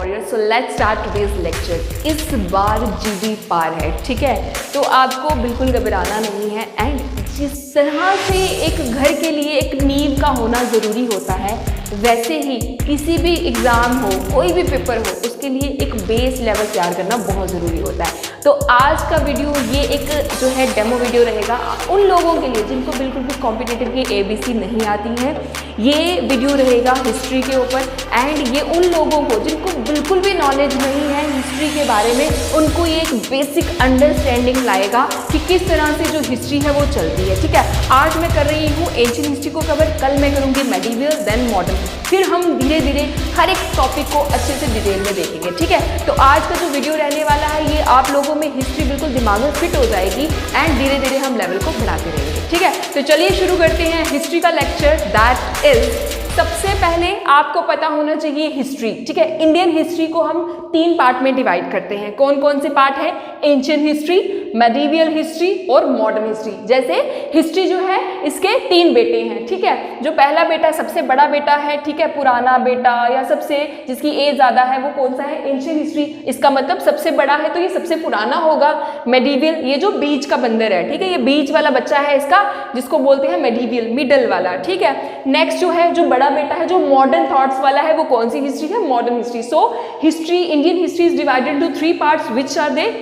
Warrior, so let's start today's lecture. इस बार GD पार है, ठीक है, तो आपको बिल्कुल घबराना नहीं है। एंड जिस तरह से एक घर के लिए एक नींव का होना ज़रूरी होता है, वैसे ही किसी भी एग्ज़ाम हो, कोई भी पेपर हो, उसके लिए एक बेस लेवल तैयार करना बहुत ज़रूरी होता है। तो आज का वीडियो ये एक जो है डेमो वीडियो रहेगा उन लोगों के लिए जिनको बिल्कुल भी कॉम्पिटिटिव की ABC नहीं आती है। ये वीडियो रहेगा हिस्ट्री के ऊपर, एंड ये उन लोगों को जिनको बिल्कुल भी नॉलेज नहीं है हिस्ट्री के बारे में, उनको ये एक बेसिक अंडरस्टैंडिंग लाएगा कि किस तरह से जो हिस्ट्री है वो चलती है, ठीक है। आज मैं कर रही हूँ एंशिएंट हिस्ट्री को कवर, कल मैं करूँगी मेडिवल, देन मॉडर्न, फिर हम धीरे धीरे हर एक टॉपिक को अच्छे से डिटेल में देखेंगे, ठीक है। तो आज का जो वीडियो रहने वाला है ये आप लोगों में हिस्ट्री बिल्कुल दिमाग में फिट हो जाएगी, एंड धीरे धीरे हम लेवल को बढ़ाते रहेंगे, ठीक है। तो चलिए शुरू करते हैं हिस्ट्री का लेक्चर। दैट इज, सबसे पहले आपको पता होना चाहिए हिस्ट्री, ठीक है। इंडियन हिस्ट्री को हम 3 पार्ट में डिवाइड करते हैं। कौन कौन से पार्ट है? एंशिएंट हिस्ट्री, मेडिवल हिस्ट्री और मॉडर्न हिस्ट्री। जैसे हिस्ट्री जो है इसके 3 बेटे हैं, ठीक है। जो पहला बेटा सबसे बड़ा बेटा है, ठीक है, पुराना बेटा या सबसे जिसकी एज ज़्यादा है, वो कौन सा है? Ancient history. इसका मतलब सबसे बड़ा है तो ये सबसे पुराना होगा। मेडिवल, ये जो बीच का बंदर है, ठीक है, ये बीच वाला बच्चा है इसका, जिसको बोलते हैं मेडिवल, मिडल वाला, ठीक है। नेक्स्ट जो है जो बड़ा बेटा है जो मॉडर्न थॉट्स वाला है, वो कौन सी हिस्ट्री है? Modern history. So history, Indian history is divided to 3 parts, which are they?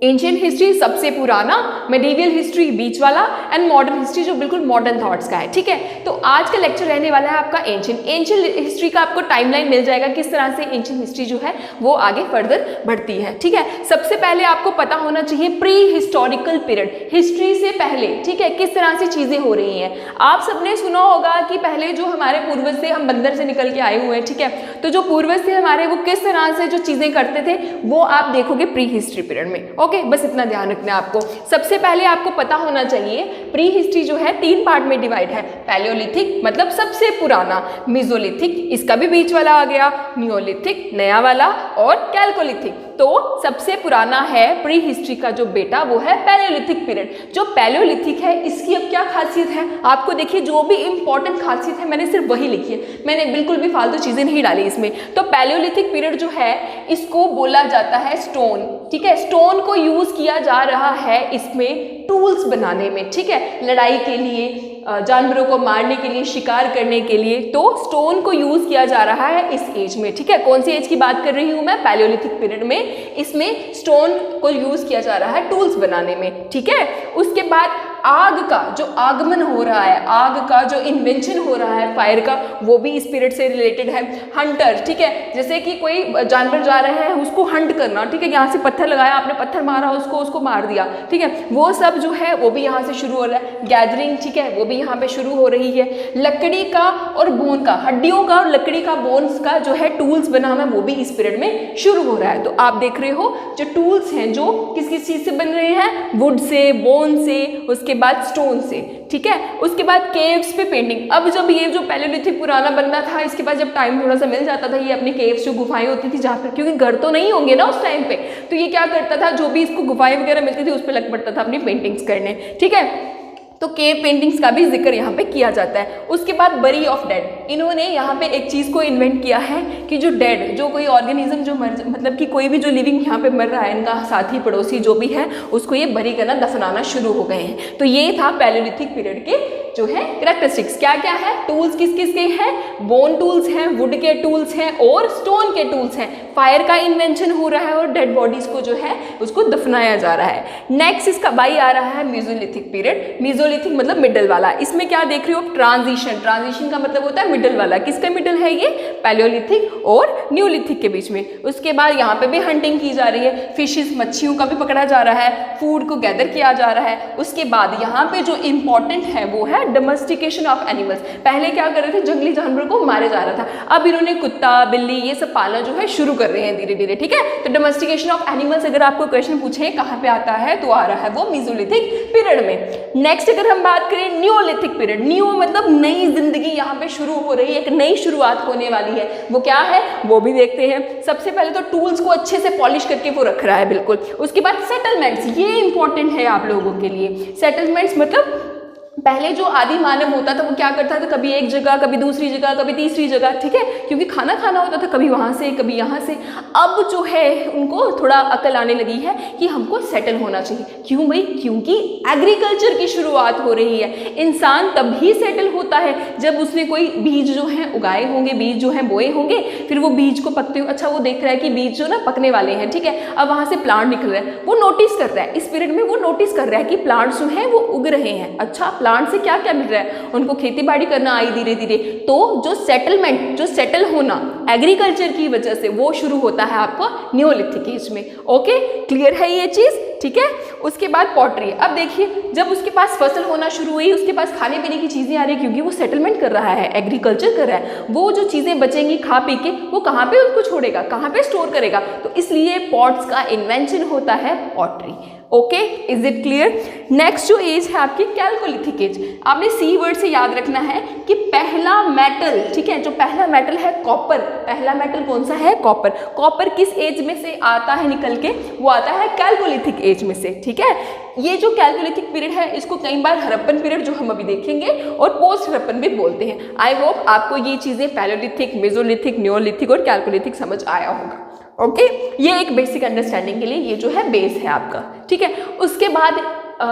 Ancient history सबसे पुराना, मेडिवल हिस्ट्री बीच वाला, एंड मॉडर्न हिस्ट्री जो बिल्कुल मॉडर्न थॉट्स का है, ठीक है। तो आज का लेक्चर रहने वाला है आपका एंशिएंट हिस्ट्री का। आपको टाइमलाइन मिल जाएगा किस तरह से एंशिएंट हिस्ट्री जो है वो आगे फर्दर बढ़ती है, ठीक है। सबसे पहले आपको पता होना चाहिए प्री हिस्टोरिकल पीरियड, हिस्ट्री से पहले, ठीक है, किस तरह से चीज़ें हो रही हैं। आप सबने सुना होगा कि पहले जो हमारे पूर्वज थे, हम बंदर से निकल के आए हुए हैं, ठीक है, तो जो पूर्वज थे हमारे वो किस तरह से जो चीज़ें करते थे वो आप देखोगे प्री हिस्ट्री पीरियड में। ओके, बस इतना ध्यान रखना है आपको। सबसे पहले आपको पता होना चाहिए प्री हिस्ट्री जो है 3 पार्ट में डिवाइड है। पैलियोलिथिक मतलब सबसे पुराना, मेसोलिथिक इसका भी बीच वाला आ गया, नियोलिथिक नया वाला, और कैल्कोलिथिक। तो सबसे पुराना है प्री हिस्ट्री का जो बेटा वो है पैलियोलिथिक पीरियड। जो पैलियोलिथिक है इसकी अब क्या खासियत है आपको देखिए, जो भी इंपॉर्टेंट खासियत है मैंने सिर्फ वही लिखी है, मैंने बिल्कुल भी फालतू चीजें नहीं डाली इसमें। तो पैलियोलिथिक पीरियड जो है इसको बोला जाता है स्टोन, ठीक है। स्टोन को यूज किया जा रहा है इसमें टूल्स बनाने में, ठीक है, लड़ाई के लिए, जानवरों को मारने के लिए, शिकार करने के लिए। तो स्टोन को यूज किया जा रहा है इस एज में, ठीक है। कौन सी एज की बात कर रही हूं मैं? पैलियोलिथिक पीरियड में इसमें स्टोन को यूज किया जा रहा है टूल्स बनाने में, ठीक है। उसके बाद आग का जो आगमन हो रहा है, आग का जो इन्वेंशन हो रहा है फायर का, वो भी इस पीरियड से रिलेटेड है। हंटर, ठीक है, जैसे कि कोई जानवर जा रहे हैं उसको हंट करना, ठीक है, यहाँ से पत्थर लगाया आपने, पत्थर मारा उसको मार दिया, ठीक है, वो सब जो है वो भी यहाँ से शुरू हो रहा है। गैदरिंग, ठीक है, वो भी यहाँ पे शुरू हो रही है। लकड़ी का और बोन का, हड्डियों का और लकड़ी का, बोन्स का जो है टूल्स बनाना, वो भी इस पीरियड में शुरू हो रहा है। तो आप देख रहे हो जो टूल्स हैं जो किस किस चीज से बन रहे हैं? वुड से, बोन से, उसके बाद स्टोन से, ठीक है। उसके बाद केव्स पे पेंटिंग। अब जब ये जो पैलियोलिथिक पुराना बनना था, इसके बाद जब टाइम थोड़ा सा मिल जाता था, ये अपनी केव्स जो गुफाएं होती थी जहाँ पर, क्योंकि घर तो नहीं होंगे ना उस टाइम पे, तो ये क्या करता था, जो भी इसको गुफाएं वगैरह मिलती थी उस पर लग पड़ता था अपनी पेंटिंग्स करने, ठीक है। तो केव पेंटिंग्स का भी जिक्र यहाँ पे किया जाता है। उसके बाद बरी ऑफ डेड, इन्होंने यहाँ पे एक चीज़ को इन्वेंट किया है कि जो डेड, जो कोई ऑर्गेनिज्म जो मतलब कि कोई भी जो लिविंग यहाँ पे मर रहा है, इनका साथी पड़ोसी जो भी है उसको ये बरी करना, दफनाना शुरू हो गए हैं। तो ये था पैलियोलिथिक पीरियड के जो है कैरेक्टरिस्टिक्स। क्या क्या है? टूल्स किस किस के हैं? बोन टूल्स हैं, वुड के टूल्स हैं और स्टोन के टूल्स हैं। फायर का इन्वेंशन हो रहा है और डेड बॉडीज को जो है उसको दफनाया जा रहा है। नेक्स्ट इसका बाई आ रहा है मेसोलिथिक पीरियड। मेसोलिथिक मतलब मिडल वाला। इसमें क्या देख रहे हो? ट्रांजिशन। ट्रांजिशन का मतलब होता है मिडल वाला। किसका मिडल है ये? पैलियोलिथिक और न्यूलिथिक के बीच में। उसके बाद यहाँ पे भी हंटिंग की जा रही है, फिशेस, मच्छियों का भी पकड़ा जा रहा है, फूड को गैदर किया जा रहा है। उसके बाद यहाँ पे जो इंपॉर्टेंट है वो है डोमेस्टिकेशन ऑफ एनिमल्स। पहले क्या कर रहे थे? जंगली जानवरों को मारा जा रहा था, अब इन्होंने कुत्ता, बिल्ली ये सब पालना जो है शुरू कर रहे हैं धीरे धीरे, ठीक है। तो डोमेस्टिकेशन ऑफ एनिमल्स अगर आपको क्वेश्चन पूछे कहाँ पे आता है तो आ रहा है वो मेसोलिथिक पीरियड में। नेक्स्ट अगर हम बात करें न्यूलिथिक पीरियड, न्यू मतलब नई जिंदगी यहाँ पे शुरू हो रही है, एक नई शुरुआत होने वाली है। वो क्या है वो भी देखते हैं। सबसे पहले तो टूल्स को अच्छे से पॉलिश करके वो रख रहा है बिल्कुल। उसके बाद सेटलमेंट्स, ये इंपॉर्टेंट है आप लोगों के लिए। सेटलमेंट्स मतलब पहले जो आदि मानव होता था वो क्या करता था, कभी एक जगह, कभी दूसरी जगह, कभी तीसरी जगह, ठीक है, क्योंकि खाना खाना होता था कभी वहाँ से कभी यहाँ से। अब जो है उनको थोड़ा अकल आने लगी है कि हमको सेटल होना चाहिए। क्यों भाई? क्योंकि एग्रीकल्चर की शुरुआत हो रही है। इंसान तभी सेटल होता है जब उसने कोई बीज जो है उगाए होंगे, बीज जो है बोए होंगे, फिर वो बीज को पकते हो, अच्छा वो देख रहा है कि बीज जो ना पकने वाले हैं, ठीक है, अब वहाँ से प्लांट निकल रहा है, वो नोटिस कर रहा है, इस पीरियड में वो नोटिस कर रहा है कि प्लांट्स जो हैं वो उग रहे हैं। अच्छा, प्लांट से क्या क्या मिल रहा है, उनको खेती बाड़ी करना आई धीरे धीरे। तो जो सेटलमेंट, जो सेटल होना एग्रीकल्चर की वजह से, वो शुरू होता है आपको न्योलिथिक एज में। ओके, क्लियर है ये चीज? ठीक है। उसके बाद पॉटरी। अब देखिए, जब उसके पास फसल होना शुरू हुई, उसके पास खाने पीने की चीजें आ रही, क्योंकि वो सेटलमेंट कर रहा है, एग्रीकल्चर कर रहा है, वो जो चीजें बचेंगी खा पी के, वो कहाँ पे उनको छोड़ेगा, कहाँ पे स्टोर करेगा, तो इसलिए पॉट्स का इन्वेंशन होता है pottery. Okay, is it clear? Next जो एज है आपकी कैल्कोलिथिक एज। आपने सी वर्ड से याद रखना है कि पहला मेटल, ठीक है, जो पहला मेटल है कॉपर, पहला मेटल कौन सा है? कॉपर। कॉपर किस एज में से आता है निकल के? वो आता है कैल्कोलिथिक एज में से, ठीक है। ये जो कैल्कोलिथिक पीरियड है, इसको कई बार हड़प्पन पीरियड जो हम अभी देखेंगे और पोस्ट हड़प्पन भी बोलते हैं। आई होप आपको ये चीजें पैलेयोलिथिक, मेसोलिथिक, नियोलिथिक और कैल्कोलिथिक समझ आया होगा। ओके, ये एक बेसिक अंडरस्टैंडिंग के लिए ये जो है बेस है आपका, ठीक है। उसके बाद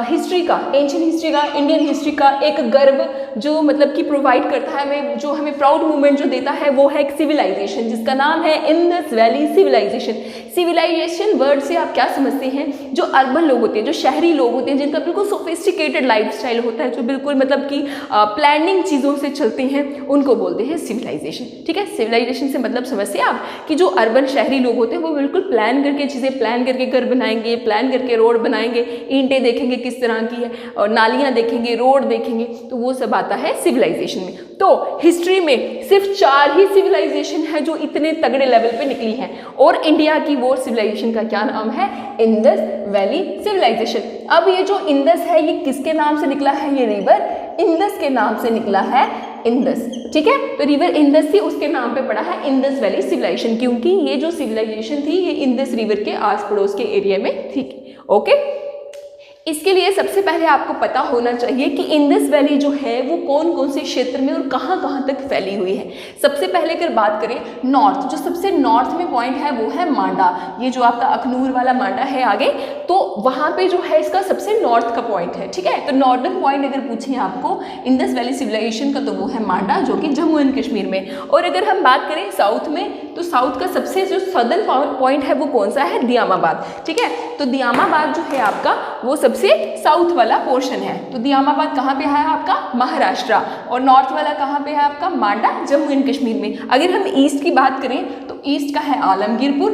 हिस्ट्री का, एंशिएंट हिस्ट्री का, इंडियन हिस्ट्री का एक गर्व जो मतलब कि प्रोवाइड करता है हमें, जो हमें प्राउड मूवमेंट जो देता है, वो है एक सिविलाइजेशन जिसका नाम है Indus valley civilization. Civilization word से आप क्या समझते हैं? जो अर्बन लोग होते हैं, जो शहरी लोग होते हैं, जिनका बिल्कुल सोफिस्टिकेटेड लाइफस्टाइल होता है, जो बिल्कुल मतलब कि प्लानिंग चीज़ों से चलते हैं, उनको बोलते हैं सिविलाइजेशन, ठीक है। सिविलाइजेशन से मतलब समझते हैं आप कि जो अर्बन शहरी लोग होते हैं वो बिल्कुल प्लान करके चीज़ें, प्लान करके घर बनाएंगे, प्लान करके रोड बनाएंगे, ईंटें देखेंगे किस तरह की है, और नालियाँ देखेंगे, रोड देखेंगे, तो वो सब आता है सिविलाइजेशन में। तो हिस्ट्री में सिर्फ 4 ही सिविलाइजेशन है जो इतने तगड़े लेवल पे निकली हैं, और इंडिया की वो सिविलाइजेशन का क्या नाम है? Indus valley civilization. अब ये जो इंडस है, ये किसके नाम से निकला है? ये रिवर इंडस के नाम से निकला है, इंडस, ठीक है। तो रिवर इंडस थी, उसके नाम पे पड़ा है इंडस वैली सिविलाइजेशन, क्योंकि ये जो सिविलाइजेशन थी ये इंडस रिवर के आस पड़ोस के एरिया में थी। ओके, इसके लिए सबसे पहले आपको पता होना चाहिए कि इंडस वैली जो है वो कौन कौन से क्षेत्र में और कहाँ कहाँ तक फैली हुई है। सबसे पहले अगर बात करें नॉर्थ, जो सबसे नॉर्थ में पॉइंट है वो है मांडा, ये जो आपका अखनूर वाला मांडा है आगे, तो वहाँ पे जो है इसका सबसे नॉर्थ का पॉइंट है, ठीक है। तो नॉर्दर्न पॉइंट अगर पूछें आपको इंडस वैली सिविलाइजेशन का, तो वो है मांडा, जो कि जम्मू एंड कश्मीर में। और अगर हम बात करें साउथ में, तो साउथ का सबसे जो सदर्न पॉइंट है वो कौन सा है? दियामाबाद, ठीक है। तो दियामाबाद जो है आपका वो सबसे साउथ वाला पोर्शन है। तो दियामाबाद कहाँ पे है आपका? महाराष्ट्र। और नॉर्थ वाला कहाँ पे है आपका? मांडा, जम्मू एंड कश्मीर में। अगर हम ईस्ट की बात करें तो ईस्ट का है आलमगीरपुर,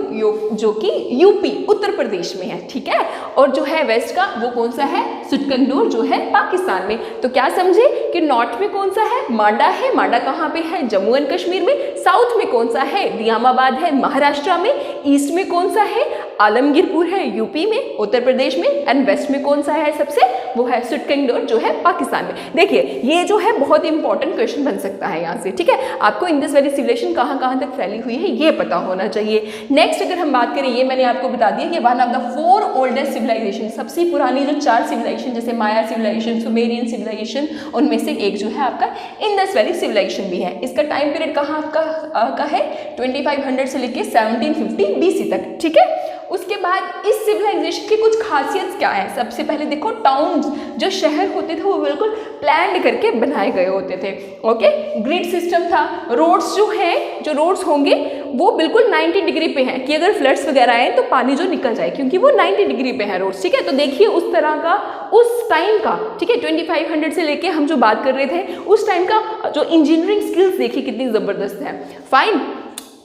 जो कि यूपी उत्तर प्रदेश में है, ठीक है। और जो है वेस्ट का वो कौन सा है? सुटकंदूर, जो है पाकिस्तान में। तो क्या समझे कि नॉर्थ में कौन सा है? मांडा है, मांडा कहाँ पे है? जम्मू एंड कश्मीर में। साउथ में कौन सा है? दियामाबाद है, महाराष्ट्र में। ईस्ट में कौन सा है? आलमगीरपुर है, यूपी में, उत्तर प्रदेश में। एंड वेस्ट में कौन सा है सबसे? वो है सुटकंदूर, जो है पाकिस्तान में। देखिए, ये जो है बहुत इंपॉर्टेंट क्वेश्चन बन सकता है यहाँ से, ठीक है। आपको इंडस वैली सिविलाइजेशन कहाँ कहाँ तक फैली हुई है ये पता होना चाहिए। नेक्स्ट अगर हम बात करें, ये मैंने आपको बता दिया कि one of the 4 oldest civilization, सबसे पुरानी जो 4 सिविलाइजेशन, जैसे माया सिविलाइजेशन, सुमेरियन सिविलाइजेशन, उनमें से एक जो है आपका इंडस वैली सिविलाइजेशन भी है। इसका टाइम पीरियड कहाँ का है? 2500 से लेके 1750 BC तक, ठीक है। उसके बाद इस सिविलाइजेशन की कुछ खासियत क्या है? सबसे पहले देखो, टाउन्स, जो शहर होते थे वो बिल्कुल प्लान करके बनाए गए होते थे। ओके, ग्रिड सिस्टम था। रोड्स जो हैं, जो रोड्स होंगे वो बिल्कुल 90 डिग्री पे हैं कि अगर फ्लड्स वगैरह आए तो पानी जो निकल जाए, क्योंकि वो 90 डिग्री पे है रोड्स, ठीक है। तो देखिए उस तरह का, उस टाइम का, ठीक है, 2500 से लेके हम जो बात कर रहे थे उस टाइम का जो इंजीनियरिंग स्किल्स देखिए कितनी ज़बरदस्त है। फाइन।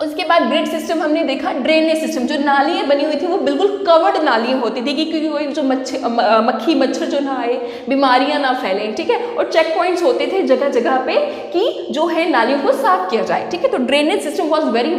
उसके बाद ग्रिड सिस्टम हमने देखा। ड्रेनेज सिस्टम, जो नालियाँ बनी हुई थी वो बिल्कुल कवर्ड नालियाँ होती थी कि क्योंकि कोई जो मक्खी मच्छर जो ना आए, बीमारियाँ ना फैलें, ठीक है। और चेक पॉइंट्स होते थे जगह जगह पे कि जो है नालियों को साफ किया जाए, ठीक है। तो drainage system was very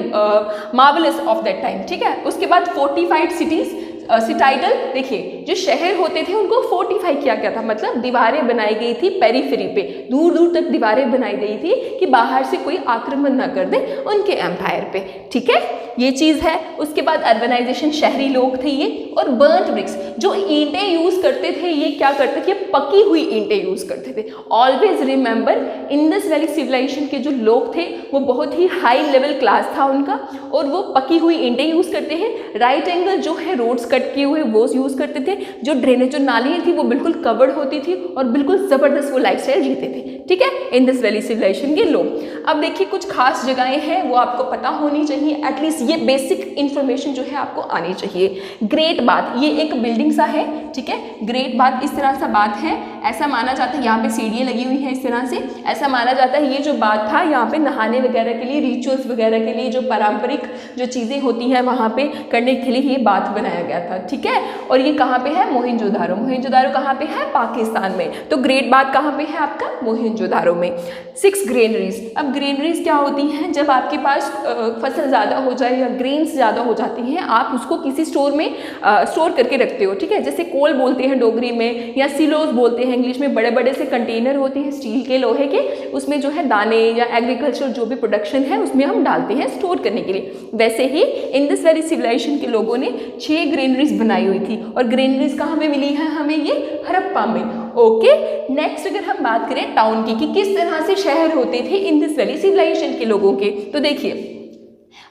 marvellous of that time, ठीक है। उसके बाद फोर्टिफाइड सिटीज, सिटाइडल, देखिए जो शहर होते थे उनको फोर्टिफाई किया गया था, मतलब दीवारें बनाई गई थी पेरीफेरी पे, दूर दूर तक दीवारें बनाई गई थी कि बाहर से कोई आक्रमण ना कर दे उनके एम्पायर पे, ठीक है। ये चीज़ है। उसके बाद अर्बनाइजेशन, शहरी लोग थे ये। और बर्न्ड ब्रिक्स, जो ईंटें यूज़ करते थे ये क्या करते थे, पकी हुई ईंटें यूज़ करते थे। Always remember Indus valley civilization के जो लोग थे वो बहुत ही हाई लेवल क्लास था उनका, और वो पकी हुई ईंटें यूज़ करते हैं। राइट एंगल जो है रोड्स कट किए हुए वो यूज़ करते थे। जो ड्रेनेज, जो नालियाँ थी वो बिल्कुल कवर्ड होती थी और बिल्कुल ज़बरदस्त वो लाइफस्टाइल जीते थे। ठीक है, इंडस वैली सिविलाइजेशन के लोग। अब देखिए कुछ खास जगहें हैं वो आपको पता होनी चाहिए, एटलीस्ट ये बेसिक इन्फॉर्मेशन जो है आपको आनी चाहिए। ग्रेट बाथ, ये एक बिल्डिंग सा है। ठीक है, ग्रेट बाथ इस तरह सा बात है। ऐसा माना जाता है, यहाँ पे सीढ़ियाँ लगी हुई हैं इस तरह से। ऐसा माना जाता है ये जो बात था यहाँ पे नहाने वगैरह के लिए, रिचुअल्स वगैरह के लिए, जो पारंपरिक जो चीज़ें होती हैं वहाँ पे करने के लिए ये बात बनाया गया था। ठीक है, और ये कहाँ पे है, मोहनजोदारो। मोहनजोदारो कहाँ पे है, पाकिस्तान में। तो ग्रेट बाथ कहाँ पे है आपका, मोहनजोदारो में। 6 ग्रेनरीज। अब ग्रेनरीज क्या होती हैं, जब आपके पास फसल ज़्यादा हो जाए या ग्रेन्स ज़्यादा हो जाती हैं, आप उसको किसी स्टोर में स्टोर करके रखते हो। ठीक है, जैसे कोल बोलते हैं डोगरी में, या सिलोज बोलते हैं इंग्लिश में। बड़े बड़े से कंटेनर होते हैं स्टील के, लोहे के, उसमें जो है दाने या एग्रीकल्चर जो भी प्रोडक्शन है उसमें हम डालते हैं स्टोर करने के लिए। वैसे ही इंडस वैली सिविलाइजेशन के लोगों ने 6 ग्रेनरीज बनाई हुई थी, और ग्रेनरीज कहाँ में मिली है हमें, ये हड़प्पा में। ओके, नेक्स्ट अगर हम बात करें टाउन की कि किस तरह से शहर होते थे इंडस वैली सिविलाइजेशन के लोगों के, तो देखिए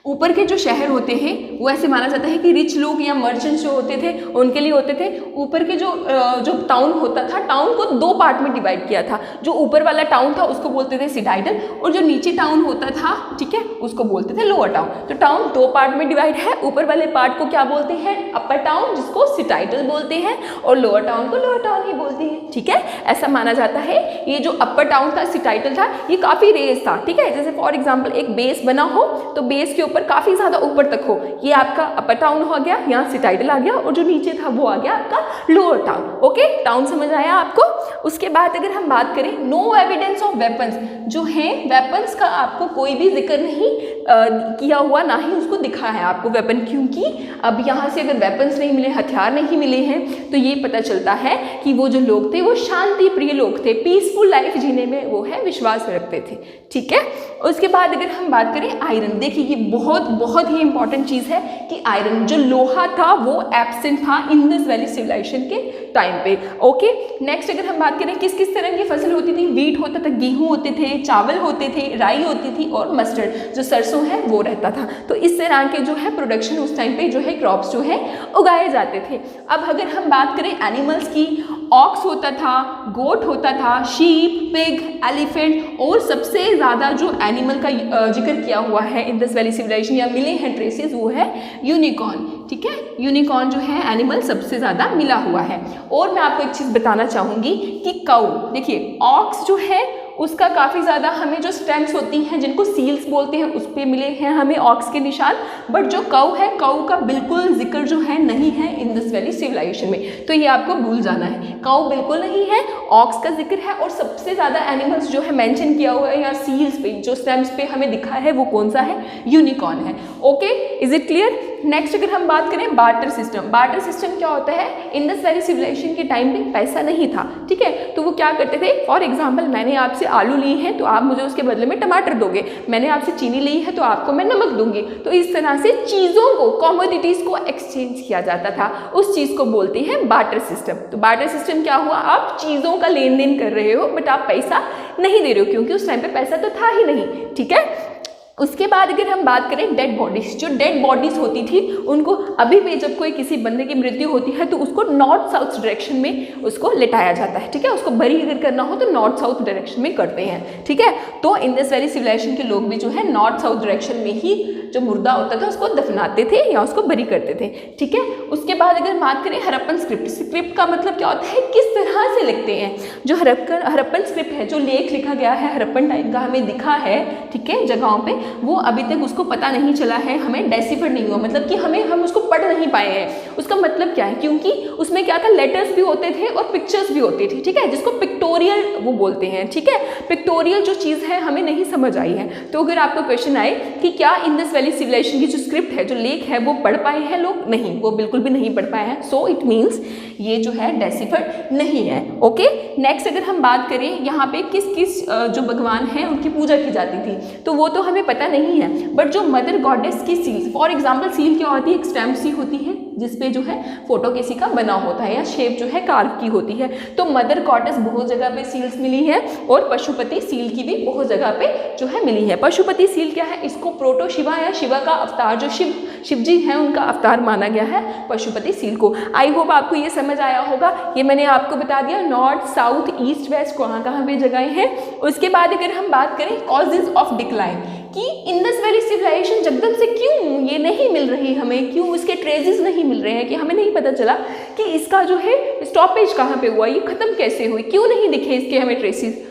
ऊपर के जो शहर होते हैं वो ऐसे माना जाता है कि रिच लोग या मर्चेंट्स जो होते थे उनके लिए होते थे। ऊपर के जो टाउन होता था, टाउन को 2 पार्ट में डिवाइड किया था। जो ऊपर वाला टाउन था उसको बोलते थे सिटाइडल, और जो नीचे टाउन होता था, ठीक है, उसको बोलते थे लोअर टाउन। तो टाउन 2 पार्ट में डिवाइड है। ऊपर वाले पार्ट को क्या बोलते हैं, अपर टाउन, जिसको सिटाइडल बोलते हैं, और लोअर टाउन को लोअर टाउन ही बोलते हैं। ठीक है, ऐसा माना जाता है। ये जो अपर टाउन था, सिटाइडल था, ये काफ़ी रेस था। ठीक है, जैसे फॉर एग्जाम्पल एक बेस बना हो तो बेस के ऊपर काफी ज्यादा ऊपर तक हो, ये आपका अपर टाउन हो गया, यहाँ सिटाइडल आ गया, और जो नीचे था वो आ गया आपका लोअर टाउन। ओके, टाउन समझ आया आपको। उसके बाद अगर हम बात करें, नो एविडेंस ऑफ वेपन्स, जो है वेपन्स का आपको कोई भी जिक्र नहीं किया हुआ, ना ही उसको दिखा है आपको वेपन, क्योंकि अब यहाँ से अगर वेपन्स नहीं मिले, हथियार नहीं मिले हैं, तो ये पता चलता है कि वो जो लोग थे वो शांति प्रिय लोग थे, पीसफुल लाइफ जीने में वो है विश्वास रखते थे। ठीक है, उसके बाद अगर हम बात करें आयरन, देखिए ये बहुत ही इंपॉर्टेंट चीज़ है कि आयरन, जो लोहा था वो एब्सेंट था इंडस वैली सिविलाइजेशन के टाइम पे। ओके, नेक्स्ट अगर हम बात करें किस किस तरह की फसल होती थी, वीट होता था, गेहूं होते थे, चावल होते थे, राई होती थी, और मस्टर्ड जो सरसों है वो रहता था। तो इस तरह के जो है प्रोडक्शन उस टाइम पे जो है क्रॉप्स जो है उगाए जाते थे। अब अगर हम बात करें एनिमल्स की, ऑक्स होता था, गोट होता था, शीप, पिग, एलिफेंट, और सबसे ज़्यादा जो एनिमल का जिक्र किया हुआ है इंडस वैली सिविलाइजेशन या मिले हैं ट्रेसेस, वो है यूनिकॉर्न। ठीक है, यूनिकॉर्न जो है एनिमल सबसे ज़्यादा मिला हुआ है। और मैं आपको एक चीज़ बताना चाहूँगी कि काऊ, देखिए ऑक्स जो है उसका काफ़ी ज़्यादा हमें जो स्टैम्प्स होती हैं जिनको सील्स बोलते हैं उस पर मिले हैं हमें ऑक्स के निशान, बट जो काऊ है, काऊ का बिल्कुल जिक्र जो है नहीं है इंडस वैली सिविलाइजेशन में, तो ये आपको भूल जाना है। काऊ बिल्कुल नहीं है, ऑक्स का जिक्र है, और सबसे ज़्यादा एनिमल्स जो है मेंशन किया हुआ है या सील्स पे, जो स्टैम्प्स पे हमें दिखा है वो कौन सा है, यूनिकॉर्न है। Okay, is it clear. Next अगर हम बात करें बार्टर सिस्टम, बार्टर सिस्टम क्या होता है, इंडस वैली सिविलाइजेशन के टाइम में पैसा नहीं था। ठीक है, तो वो क्या करते थे, फॉर एग्जाम्पल मैंने आपसे आलू ली है तो आप मुझे उसके बदले में टमाटर दोगे, मैंने आपसे चीनी ली है तो आपको मैं नमक दूंगी। तो इस तरह से चीज़ों को, कॉमोडिटीज को एक्सचेंज किया जाता था, उस चीज़ को बोलते हैं बार्टर सिस्टम। तो बार्टर सिस्टम क्या हुआ, आप चीज़ों का लेन देन कर रहे हो बट आप पैसा नहीं दे रहे हो, क्योंकि उस टाइम पे पैसा तो था ही नहीं। ठीक है, उसके बाद अगर हम बात करें डेड बॉडीज, जो डेड बॉडीज होती थी उनको अभी भी जब कोई किसी बंदे की मृत्यु होती है तो उसको नॉर्थ साउथ डायरेक्शन में उसको लिटाया जाता है। ठीक है, उसको बरी अगर करना हो तो नॉर्थ साउथ डायरेक्शन में करते हैं। ठीक है, तो इंडस वैली सिविलाइजेशन के लोग भी जो है नॉर्थ साउथ डायरेक्शन में ही जो मुर्दा होता था उसको दफनाते थे या उसको बरी करते थे। ठीक है, उसके बाद अगर बात करें हड़प्पन स्क्रिप्ट, स्क्रिप्ट का मतलब क्या होता है, किस तरह से लिखते हैं। जो हड़प्पन स्क्रिप्ट है, जो लेख लिखा गया है हड़प्पन टाइम का हमें दिखा है, ठीक है, जगहों पे, वो अभी तक उसको पता नहीं चला है, हमें डेसिफर नहीं हुआ, मतलब कि हम उसको पढ़ नहीं पाए हैं। उसका मतलब क्या है, क्योंकि उसमें क्या था, लेटर्स भी होते थे और पिक्चर्स भी होती थी। ठीक है, जिसको पिक्टोरियल वो बोलते हैं। ठीक है, पिक्टोरियल जो चीज़ है हमें नहीं समझ आई है। तो अगर आपको क्वेश्चन आए कि क्या इंडस वैली सिविलाइजेशन की जो स्क्रिप्ट है, जो लेख है, वो पढ़ पाए हैं लोग? नहीं, वो बिल्कुल भी नहीं पढ़ पाए हैं। सो इट मीन्स ये जो है डेसिफर्ड नहीं है। ओके, नेक्स्ट अगर हम बात करें यहाँ पे किस किस जो भगवान हैं उनकी पूजा की जाती थी, तो वो तो हमें पता नहीं है, बट जो मदर गॉडेस की सील, फॉर एग्जाम्पल सील क्या होती है, एक स्टैम्प सी होती है जिसपे जो है फोटो किसी का बना होता है या शेप जो है कार्व की होती है। तो मदर गॉडेस बहुत जगह पे सील्स मिली है और पशुपति सील की भी बहुत जगह पे जो है मिली है। पशुपति सील क्या है, इसको प्रोटो शिवा या शिवा का अवतार, जो शिव जी हैं उनका अवतार माना गया है पशुपति सील को। आई होप आपको ये समझ आया होगा। ये मैंने आपको बता दिया नॉर्थ साउथ ईस्ट वेस्ट कहाँ कहाँ पे जगह हैं। उसके बाद अगर हम बात करें कॉजेज ऑफ डिक्लाइन कि इंडस वैली सिविलाइजेशन जगदम से क्यों ये नहीं मिल रही हमें, क्यों इसके ट्रेजेस नहीं मिल रहे हैं, कि हमें नहीं पता चला कि इसका जो है स्टॉपेज कहाँ पे हुआ, ये खत्म कैसे हुई, क्यों नहीं दिखे इसके हमें ट्रेसेस।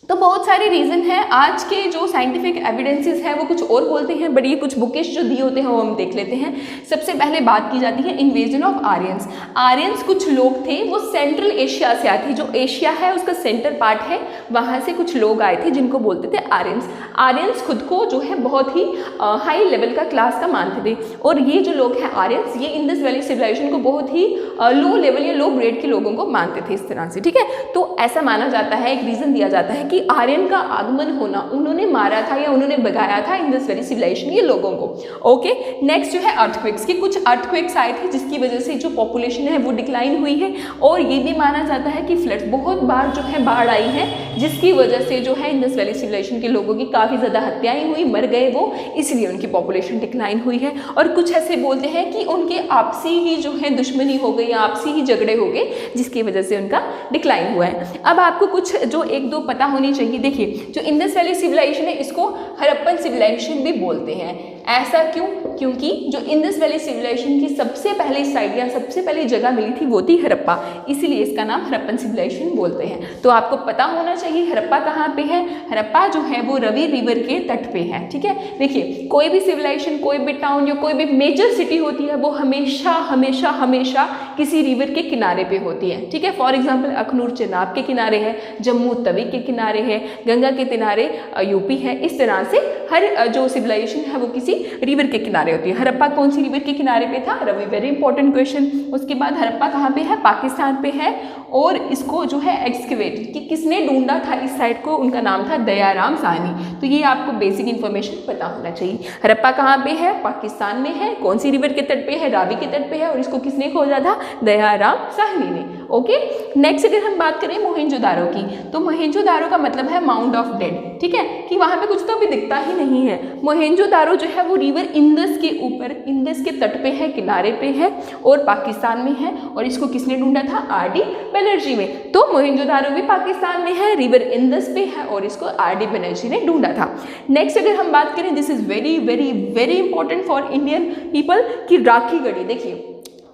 तो बहुत सारे रीज़न हैं। आज के जो साइंटिफिक एविडेंसेस हैं वो कुछ और बोलते हैं, बट ये कुछ बुकिश जो दिए होते हैं वो हम देख लेते हैं। सबसे पहले बात की जाती है इन्वेजन ऑफ आर्यंस। आर्यंस कुछ लोग थे, वो सेंट्रल एशिया से आए थे। जो एशिया है उसका सेंटर पार्ट है, वहाँ से कुछ लोग आए थे जिनको बोलते थे आर्यंस। आर्यंस खुद को जो है बहुत ही हाई लेवल का क्लास का मानते थे, और ये जो लोग हैं आर्यंस, ये इंडस वैली सिविलाइजेशन को बहुत ही लो लेवल या लो ग्रेड के लोगों को मानते थे इस तरह से। ठीक है, तो ऐसा माना जाता है, एक रीज़न दिया जाता है कि आर्यन का आगमन होना, उन्होंने मारा था या उन्होंने भगाया था इंडस वैली सिविलाइजेशन के लोगों को। ओके, नेक्स्ट जो है अर्थक्वेक्स की, कुछ अर्थक्वेक्स आए थे जिसकी वजह से जो पॉपुलेशन है वो डिक्लाइन हुई है, और ये भी माना जाता है कि फ्लड्स, बहुत बार जो है बाढ़ आई है जिसकी वजह से जो है इंडस वैली सिविलाइजेशन के लोगों की काफ़ी ज़्यादा हत्याएं हुई, मर गए वो, इसलिए उनकी पॉपुलेशन डिक्लाइन हुई है। और कुछ ऐसे बोलते हैं कि उनके आपसी ही जो है दुश्मनी हो गई, आपसी ही झगड़े हो गए जिसकी वजह से उनका डिक्लाइन हुआ है। अब आपको कुछ जो एक दो पता होनी चाहिए। देखिए, जो इंडस वैली सिविलाइजेशन है इसको हड़प्पन सिविलाइजेशन भी बोलते हैं। ऐसा क्यों? क्योंकि जो इंडस वैली सिविलाइजेशन की सबसे पहले साइट या सबसे पहली जगह मिली थी वो थी हड़प्पा, इसीलिए इसका नाम हड़प्पन सिविलाइजेशन बोलते हैं। तो आपको पता होना चाहिए हड़प्पा कहाँ पे है। हड़प्पा जो है वो रवि रिवर के तट पे है। ठीक है, देखिए कोई भी सिविलाइजेशन, कोई भी टाउन या कोई भी मेजर सिटी होती है वो हमेशा हमेशा हमेशा किसी रिवर के किनारे पे होती है। ठीक है, फॉर एग्जाम्पल अखनूर चेनाब के किनारे है, जम्मू तवी के किनारे है, गंगा के किनारे यूपी है। इस तरह से हर जो सिविलाइजेशन है वो किसी रिवर के किनारे होती है। हड़प्पा कौन सी रिवर के किनारे पे था? Ravi, very important question. उसके बाद हड़प्पा कहाँ पे है? पाकिस्तान पे है, और इसको जो है एक्सकेवेट कि किसने ढूंढा था इस साइट को, उनका नाम था दयाराम साहनी। तो ये आपको बेसिक इन्फॉर्मेशन पता होना चाहिए। हड़प्पा कहाँ पे है? पाकिस्तान में है। कौन सी रिवर के तट पे है? रावी के तट पे है, और इसको किसने खोजा था? दयाराम साहनी ने। ओके, नेक्स्ट अगर हम बात करें मोहनजोदारो की, तो मोहनजोदारो का मतलब है माउंट ऑफ डेड। ठीक है, कि वहाँ पे कुछ तो अभी दिखता ही नहीं है। मोहनजोदारो जो है वो रिवर इंडस के ऊपर, इंडस के तट पे है, किनारे पे है, और पाकिस्तान में है, और इसको किसने ढूंढा था? आर.डी. बनर्जी में। तो मोहनजोदारो भी पाकिस्तान में है, रिवर इंडस पे है, और इसको आर.डी. बनर्जी ने ढूंढा था। नेक्स्ट अगर हम बात करें, this is very very very important for Indian people, कि राखी गढ़ी। देखिए,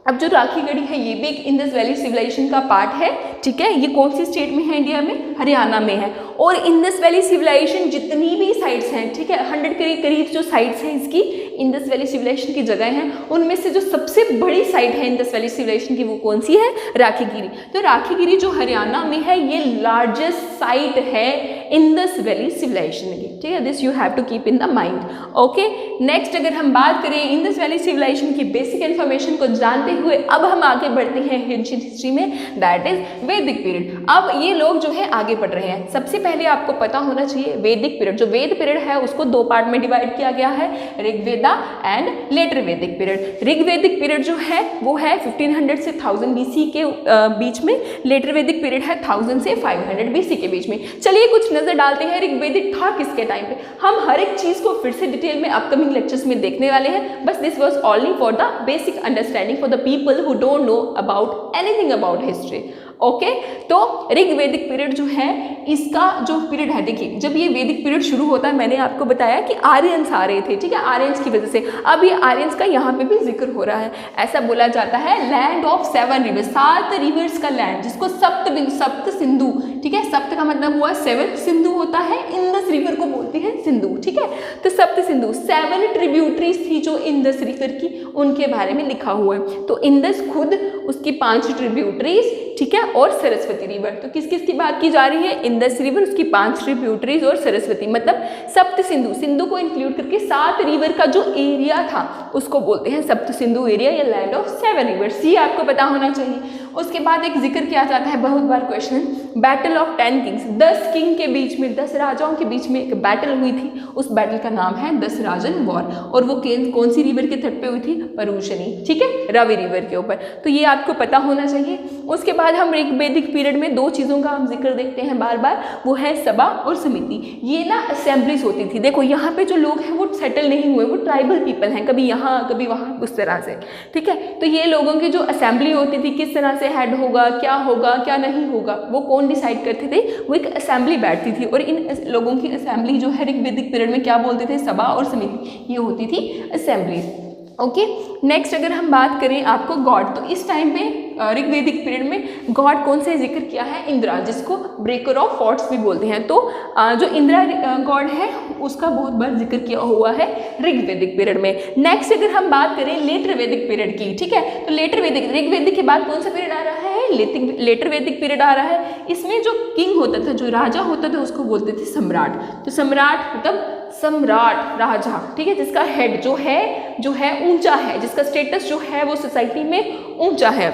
अब जो राखी गढ़ी है ये भी एक इंडस वैली सिविलाइजेशन का पार्ट है। ठीक है, ये कौन सी स्टेट में है? इंडिया में, हरियाणा में है। और इंडस वैली सिविलाइजेशन जितनी भी साइट्स हैं, ठीक है, 100 के करीब जो साइट्स हैं इसकी इंडस वैली सिविलाइजेशन की जगह हैं, उनमें से जो सबसे बड़ी साइट है इंडस वैली सिविलाइजेशन की वो कौन सी है? राखीगिरी। तो राखीगिरी जो हरियाणा में है ये लार्जेस्ट साइट है इंडस वैली सिविलाइजेशन की। ठीक है, this you have to keep in the mind. Okay, next अगर हम बात करें इंडस वैली सिविलाइजेशन की बेसिक इन्फॉर्मेशन को जानते हुए अब हम आगे बढ़ते हैं एंशिएंट हिस्ट्री में, दैट इज वैदिक पीरियड। अब ये लोग जो है आगे बढ़ रहे हैं। सबसे पहले आपको पता होना चाहिए वैदिक पीरियड, जो वेद पीरियड है उसको दो पार्ट में डिवाइड किया गया है, ऋग्वेदा एंड लेटर वैदिक पीरियड। ऋग्वेदिक पीरियड जो है वो है 1500 से 1000 BC के बीच में, लेटर वैदिक पीरियड है 1000 से 500 BC के बीच में। चलिए कुछ नजर डालते हैं ऋग्वेदिक था किसके टाइम पे। हम हर एक चीज को फिर से डिटेल में अपकमिंग लेक्चर्स में देखने वाले हैं, बस this was only for the basic understanding for the people who don't know about anything about history. Okay, तो ऋग्वेदिक पीरियड जो है इसका जो पीरियड है, देखिए जब ये वैदिक पीरियड शुरू होता है, मैंने आपको बताया कि आर्यंस आ रहे थे। ठीक है, आर्यंस की वजह से अब ये आर्यंस का यहाँ पे भी जिक्र हो रहा है। ऐसा बोला जाता है लैंड ऑफ 7 रिवर्स, 7 रिवर्स का लैंड, जिसको सप्त सिंधु। ठीक है, सप्त का मतलब हुआ 7, सिंधु होता है, इंडस रिवर को बोलते हैं सिंधु। ठीक है, तो सप्त सप्त सिंधु 7 ट्रिब्यूटरीज थी जो इंदस रिवर की, उनके बारे में लिखा हुआ है। तो इंदस खुद, उसकी 5 ट्रिब्यूटरीज, ठीक है, और सरस्वती रिवर। तो किस किस की बात की जा रही है? इंदस रिवर, उसकी 5 ट्रिब्यूटरीज और सरस्वती, मतलब सप्त सिंधु, सिंधु को इंक्लूड करके 7 रिवर का जो एरिया था उसको बोलते हैं सप्त सिंधु एरिया या लैंड ऑफ 7 रिवर्स। ये आपको पता होना चाहिए। उसके बाद एक जिक्र किया जाता है, बहुत बार question, battle of 10 kings, 10 king के बीच में, 10 राजाओं के बीच में एक बैटल हुई थी, उस बैटल का नाम है 10 राजन वॉर। और वो कौन सी रिवर के तट पे हुई थी? परूशनी, ठीक है, रावी रिवर के ऊपर। तो ये आपको पता होना चाहिए। उसके बाद हम ऋग्वेदिक पीरियड में 2 चीज़ों का हम जिक्र देखते हैं बार बार, वो है सभा और समिति। ये ना असेंबलीज होती थी। देखो यहाँ पे जो लोग हैं वो सेटल नहीं हुए, वो ट्राइबल पीपल हैं, कभी यहाँ कभी वहाँ, उस तरह से, ठीक है। तो ये लोगों की जो असेंबली होती थी, किस तरह से हेड होगा, क्या नहीं होगा, वो कौन डिसाइड करते थे? वो एक असेंबली बैठती थी। और इन लोगों की असेंबली जो है ऋग्वेदिक पीरियड में क्या बोलते थे? सभा और समिति, ये होती थी असेंबली। ओके, नेक्स्ट अगर हम बात करें आपको गॉड, तो इस टाइम पे ऋग्वेदिक पीरियड में गॉड कौन से जिक्र किया है? इंद्रा, जिसको ब्रेकर ऑफ फोर्ट्स भी बोलते हैं। तो जो इंद्रा गॉड है उसका बहुत बार जिक्र किया हुआ है ऋग्वेदिक पीरियड में। नेक्स्ट अगर हम बात करें लेटर वैदिक पीरियड की, ठीक है, तो लेटर वैदिक, ऋग्वेदिक के बाद कौन सा पीरियड आ रहा है? लेटर वैदिक पीरियड आ रहा है। इसमें जो किंग होता था, जो राजा होता था, उसको बोलते थे सम्राट। तो सम्राट मतलब सम्राट, राजा, ठीक है, जिसका हेड जो है ऊंचा है, जिसका स्टेटस जो है वो सोसाइटी में ऊंचा है।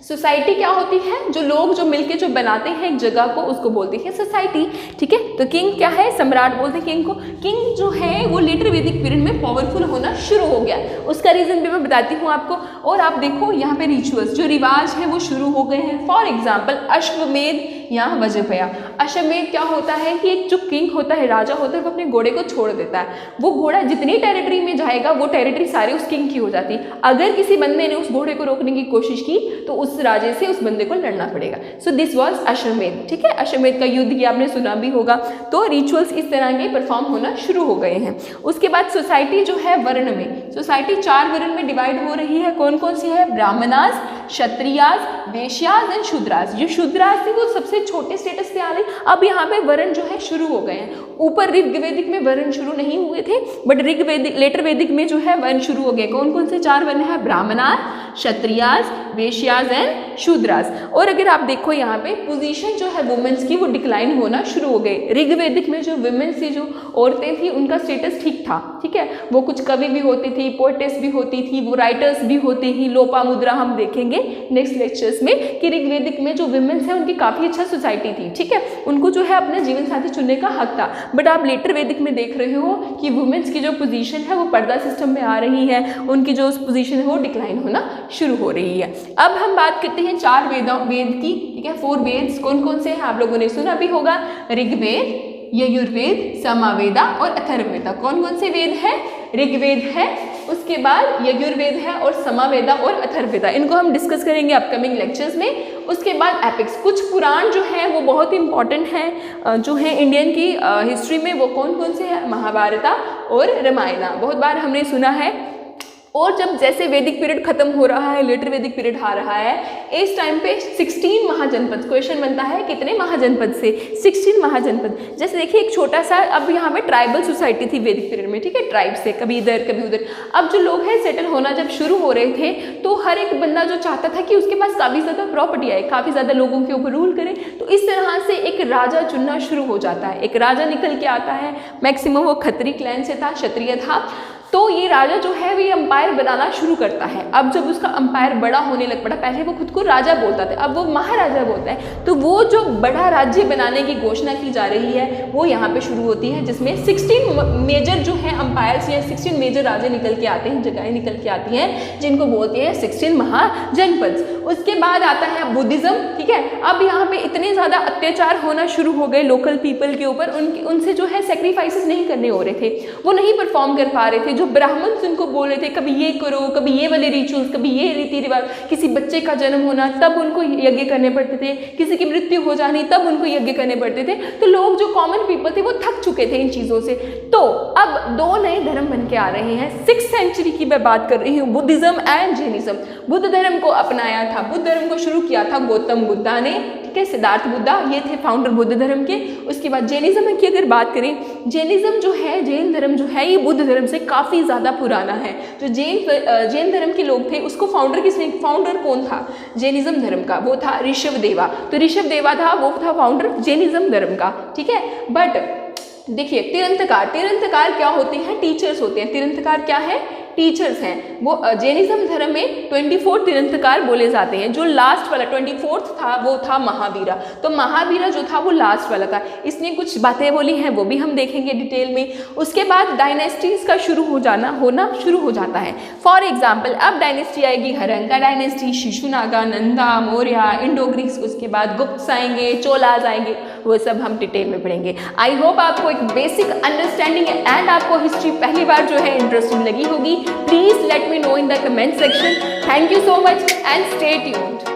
सोसाइटी क्या होती है? जो लोग जो मिलके जो बनाते हैं एक जगह को, उसको बोलते हैं सोसाइटी, ठीक है। तो किंग क्या है? सम्राट बोलते हैं किंग को। किंग जो है वो लेटर वैदिक पीरियड में पावरफुल होना शुरू हो गया। उसका रीजन भी मैं बताती हूँ आपको। और आप देखो यहाँ पे रिचुअल्स, जो रिवाज है वो शुरू हो गए हैं। फॉर एग्जाम्पल अश्वमेध या वज्रपया। अश्वमेध क्या होता है कि एक जो किंग होता है, राजा होता है, वो अपने घोड़े को छोड़ देता है। वो घोड़ा जितनी टेरिटरी में जाएगा वो टेरिटरी सारी उस किंग की हो जाती है। अगर किसी बंदे ने उस घोड़े को रोकने की कोशिश की तो उस राजे से उस बंदे को लड़ना पड़ेगा। सो दिस वाज अश्वमेध, ठीक है। अश्वमेध का युद्ध की आपने सुना भी होगा। तो रिचुअल्स इस तरह के परफॉर्म होना शुरू हो गए हैं। उसके बाद सोसाइटी जो है वर्ण में, सोसाइटी 4 वर्ण में डिवाइड हो रही है। कौन कौन सी है? ब्राह्मणास, क्षत्रियास, वैश्यास एंड शूद्रास। जो शूद्रास थी वो सबसे छोटे स्टेटस पे आ रही। अब यहाँ पे वर्ण जो है शुरू हो गए हैं। ऊपर ऋग्वेदिक में वर्ण शुरू नहीं हुए थे, बट ऋग्वेदिक लेटर वैदिक में जो है वर्ण शुरू हो गए। कौन कौन से 4 वर्ण है? ब्राह्मणास, क्षत्रियास, वैश्यास एंड शूद्रास। और अगर आप देखो यहाँ पे पोजीशन जो है वुमेन्स की वो डिक्लाइन होना शुरू हो गई। ऋग्वेदिक में जो वुमेन्स थी, जो औरतें थी, उनका स्टेटस ठीक था, ठीक है। वो कुछ कवि भी होती थी, पोएटेस भी होती थी, वो राइटर्स भी होती थी। लोपामुद्रा हम देखेंगे नेक्स्ट लेक्चर्स में कि ऋग्वेदिक में जो वुमेन्स है उनकी काफ़ी अच्छा सोसाइटी थी, ठीक है। उनको जो है अपना जीवन साथी चुनने का हक था। बट आप लेटर वैदिक में देख रहे हो कि वुमेन्स की जो पोजीशन है वो पर्दा सिस्टम में आ रही है, उनकी जो पोजीशन है वो डिक्लाइन होना शुरू हो रही है। अब हम बात करते हैं 4 वेद की, ठीक है। 4 वेद कौन कौन से हैं? आप लोगों ने सुना भी होगा, ऋग्वेद, यजुर्वेद, सामवेद और अथर्ववेद। कौन कौन से वेद हैं? ऋग्वेद है, उसके बाद यजुर्वेद है और सामवेद और अथर्ववेद। इनको हम डिस्कस करेंगे अपकमिंग लेक्चर्स में। उसके बाद एपिक्स, कुछ पुराण जो हैं वो बहुत इंपॉर्टेंट हैं जो है इंडियन की हिस्ट्री में। वो कौन कौन से हैं? महाभारत और रामायण, बहुत बार हमने सुना है। और जब जैसे वैदिक पीरियड खत्म हो रहा है, लेटर वैदिक पीरियड आ रहा है, इस टाइम पे 16 महाजनपद, क्वेश्चन बनता है कितने महाजनपद से? 16 महाजनपद। जैसे देखिए एक छोटा सा, अब यहाँ पे ट्राइबल सोसाइटी थी वैदिक पीरियड में, ठीक है, ट्राइब से कभी इधर कभी उधर। अब जो लोग हैं सेटल होना जब शुरू हो रहे थे तो हर एक बंदा जो चाहता था कि उसके पास काफ़ी ज़्यादा प्रॉपर्टी आए, काफ़ी ज़्यादा लोगों के ऊपर रूल करे, तो इस तरह से एक राजा चुनना शुरू हो जाता है। एक राजा निकल के आता है, मैक्सिमम वो खत्री क्लैन से था, क्षत्रिय था। तो ये राजा जो है वो अंपायर बनाना शुरू करता है। अब जब उसका अंपायर बड़ा होने लग पड़ा, पहले वो खुद को राजा बोलता था, अब वो महाराजा बोलता है। तो वो जो बड़ा राज्य बनाने की घोषणा की जा रही है वो यहाँ पे शुरू होती है, जिसमें 16 मेजर जो है अंपायर्स या 16 मेजर राजे निकल के आते हैं, जगहें निकल के आती हैं, जिनको बोलते हैं 16 महाजनपद। उसके बाद आता है बुद्धिज्म, ठीक है। अब यहाँ पे इतने ज़्यादा अत्याचार होना शुरू हो गए लोकल पीपल के ऊपर, उनसे जो है सेक्रीफाइसेस नहीं करने हो रहे थे, वो नहीं परफॉर्म कर पा रहे थे। जो ब्राह्मण उनको बोल रहे थे कभी ये करो, कभी ये वाले रिचुअल्स, कभी ये रीति रिवाज, किसी बच्चे का जन्म होना तब उनको यज्ञ करने पड़ते थे, किसी की मृत्यु हो जानी तब उनको यज्ञ करने पड़ते थे। तो लोग जो कॉमन पीपल थे वो थक चुके थे इन चीज़ों से। तो अब 2 नए धर्म बन के आ रहे हैं। 6th सेंचुरी की मैं बात कर रही हूँ, बुद्धिज्म एंड जैनिज्म। बुद्ध धर्म को अपनाया था, बुद्ध धर्म को शुरू किया था गौतम बुद्धा ने, ठीक है। सिद्धार्थ बुद्धा ये थे फाउंडर बुद्ध धर्म के। उसके बाद जैनिज्म की अगर बात करें, जैनिज्म जो है, जैन धर्म जो है ये बुद्ध धर्म से काफ़ी ज़्यादा पुराना है। जो जैन धर्म के लोग थे उसको फाउंडर कौन था जैनिज्म धर्म का? वो था ऋषभ देवा। तो ऋषभ देवा था, वो था फाउंडर जैनिज्म धर्म का, ठीक है। बट देखिए तीर्थंकर क्या होते हैं? टीचर्स होते हैं। तीर्थंकर क्या है? टीचर्स हैं। वो जैनिज्म धर्म में 24 तीर्थंकर बोले जाते हैं। जो लास्ट वाला 24th था वो था महावीरा। तो महावीरा जो था वो लास्ट वाला था। इसने कुछ बातें बोली हैं, वो भी हम देखेंगे डिटेल में। उसके बाद डायनेस्टीज का होना शुरू हो जाता है। फॉर एग्जाम्पल अब डायनेस्टी आएगी Haryanka dynasty, Shishunaga, Nanda, Maurya, Indo Greeks, उसके बाद गुप्त आएंगे, चोलाज आएंगे, वो सब हम डिटेल में पढ़ेंगे। आई होप आपको एक बेसिक अंडरस्टैंडिंग एंड आपको हिस्ट्री पहली बार जो है इंटरेस्टिंग लगी होगी। Please let me know in the comment section. Thank you so much and stay tuned.